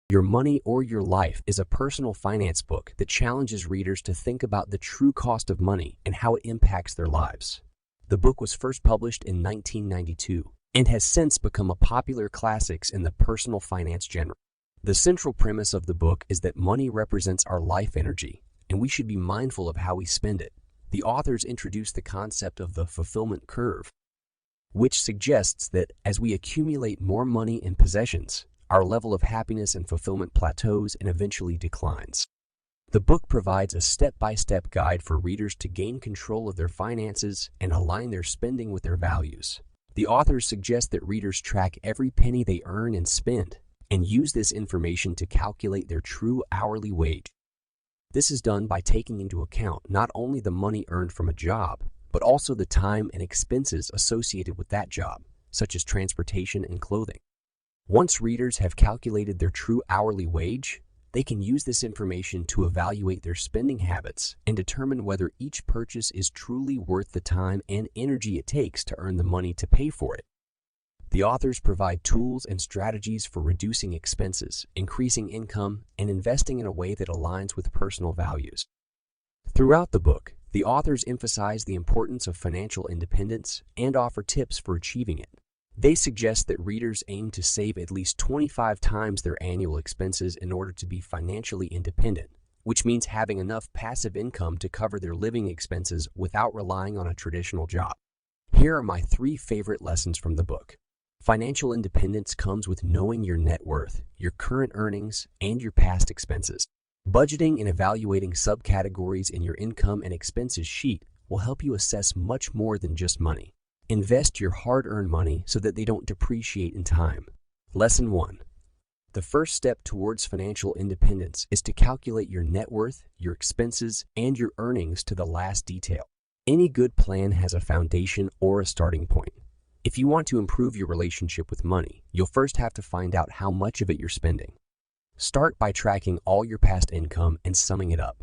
Your Money or Your Life is a personal finance book that challenges readers to think about the true cost of money and how it impacts their lives. The book was first published in 1992 and has since become a popular classic in the personal finance genre. The central premise of the book is that money represents our life energy, and we should be mindful of how we spend it. The authors introduce the concept of the fulfillment curve, which suggests that as we accumulate more money and possessions, our level of happiness and fulfillment plateaus and eventually declines. The book provides a step-by-step guide for readers to gain control of their finances and align their spending with their values. The authors suggest that readers track every penny they earn and spend, and use this information to calculate their true hourly wage. This is done by taking into account not only the money earned from a job, but also the time and expenses associated with that job, such as transportation and clothing. Once readers have calculated their true hourly wage, they can use this information to evaluate their spending habits and determine whether each purchase is truly worth the time and energy it takes to earn the money to pay for it. The authors provide tools and strategies for reducing expenses, increasing income, and investing in a way that aligns with personal values. Throughout the book, the authors emphasize the importance of financial independence and offer tips for achieving it. They suggest that readers aim to save at least 25 times their annual expenses in order to be financially independent, which means having enough passive income to cover their living expenses without relying on a traditional job. Here are my 3 favorite lessons from the book. Financial independence comes with knowing your net worth, your current earnings, and your past expenses. Budgeting and evaluating subcategories in your income and expenses sheet will help you assess much more than just money. Invest your hard-earned money so that they don't depreciate in time. Lesson 1. The first step towards financial independence is to calculate your net worth, your expenses, and your earnings to the last detail. Any good plan has a foundation or a starting point. If you want to improve your relationship with money, you'll first have to find out how much of it you're spending. Start by tracking all your past income and summing it up.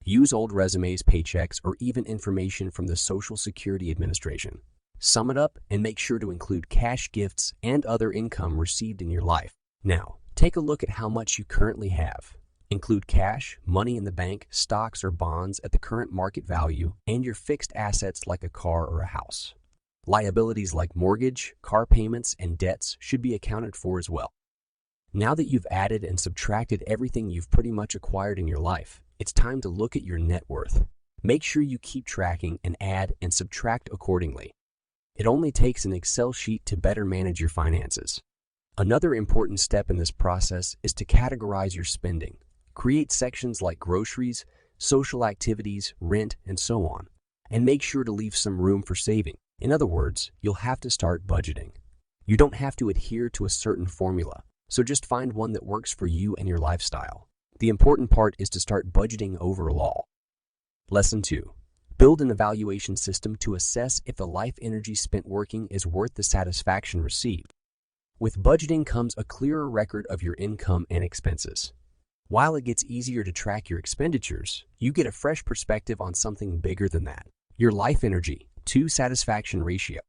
Use old resumes, paychecks, or even information from the Social Security Administration. Sum it up and make sure to include cash gifts and other income received in your life. Now, take a look at how much you currently have. Include cash, money in the bank, stocks or bonds at the current market value, and your fixed assets like a car or a house. Liabilities like mortgage, car payments, and debts should be accounted for as well. Now that you've added and subtracted everything you've pretty much acquired in your life, it's time to look at your net worth. Make sure you keep tracking and add and subtract accordingly. It only takes an Excel sheet to better manage your finances. Another important step in this process is to categorize your spending. Create sections like groceries, social activities, rent, and so on, and make sure to leave some room for saving. In other words, you'll have to start budgeting. You don't have to adhere to a certain formula, so just find one that works for you and your lifestyle. The important part is to start budgeting overall. Lesson 2. Build an evaluation system to assess if the life energy spent working is worth the satisfaction received. With budgeting comes a clearer record of your income and expenses. While it gets easier to track your expenditures, you get a fresh perspective on something bigger than that: your life energy to satisfaction ratio.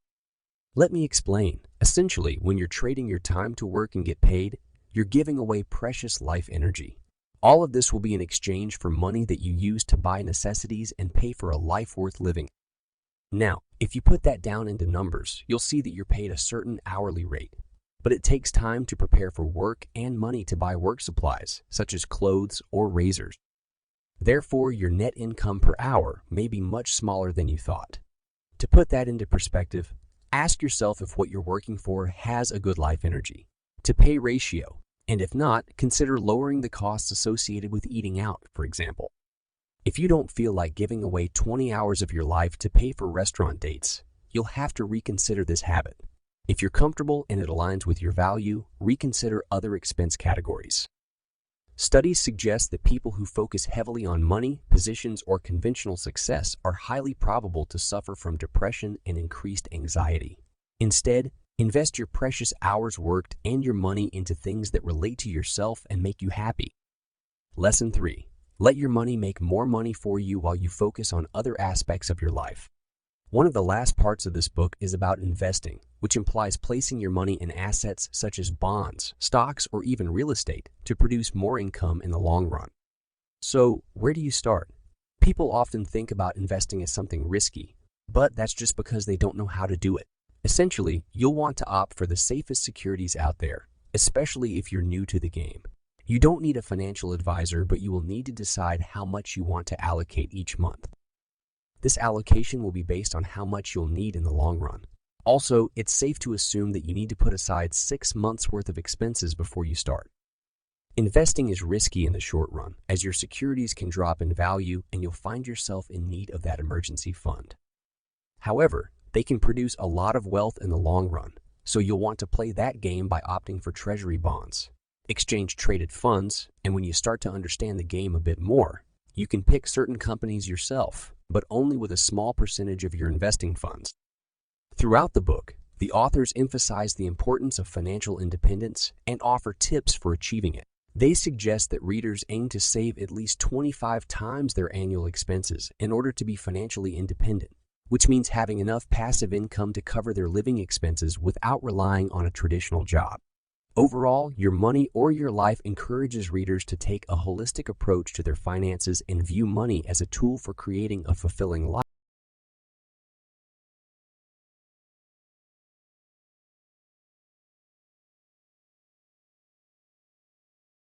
Let me explain. Essentially, when you're trading your time to work and get paid, you're giving away precious life energy. All of this will be in exchange for money that you use to buy necessities and pay for a life worth living. Now, if you put that down into numbers, you'll see that you're paid a certain hourly rate. But it takes time to prepare for work and money to buy work supplies, such as clothes or razors. Therefore, your net income per hour may be much smaller than you thought. To put that into perspective, ask yourself if what you're working for has a good life energy to pay ratio. And if not, consider lowering the costs associated with eating out, for example. If you don't feel like giving away 20 hours of your life to pay for restaurant dates, you'll have to reconsider this habit. If you're comfortable and it aligns with your value, reconsider other expense categories. Studies suggest that people who focus heavily on money, positions, or conventional success are highly probable to suffer from depression and increased anxiety. Instead, invest your precious hours worked and your money into things that relate to yourself and make you happy. Lesson 3. Let your money make more money for you while you focus on other aspects of your life. One of the last parts of this book is about investing, which implies placing your money in assets such as bonds, stocks, or even real estate to produce more income in the long run. So, where do you start? People often think about investing as something risky, but that's just because they don't know how to do it. Essentially, you'll want to opt for the safest securities out there, especially if you're new to the game. You don't need a financial advisor, but you will need to decide how much you want to allocate each month. This allocation will be based on how much you'll need in the long run. Also, it's safe to assume that you need to put aside 6 months' worth of expenses before you start. Investing is risky in the short run, as your securities can drop in value and you'll find yourself in need of that emergency fund. However, they can produce a lot of wealth in the long run, so you'll want to play that game by opting for treasury bonds, exchange-traded funds, and when you start to understand the game a bit more, you can pick certain companies yourself, but only with a small percentage of your investing funds. Throughout the book, the authors emphasize the importance of financial independence and offer tips for achieving it. They suggest that readers aim to save at least 25 times their annual expenses in order to be financially independent, which means having enough passive income to cover their living expenses without relying on a traditional job. Overall, Your Money or Your Life encourages readers to take a holistic approach to their finances and view money as a tool for creating a fulfilling life.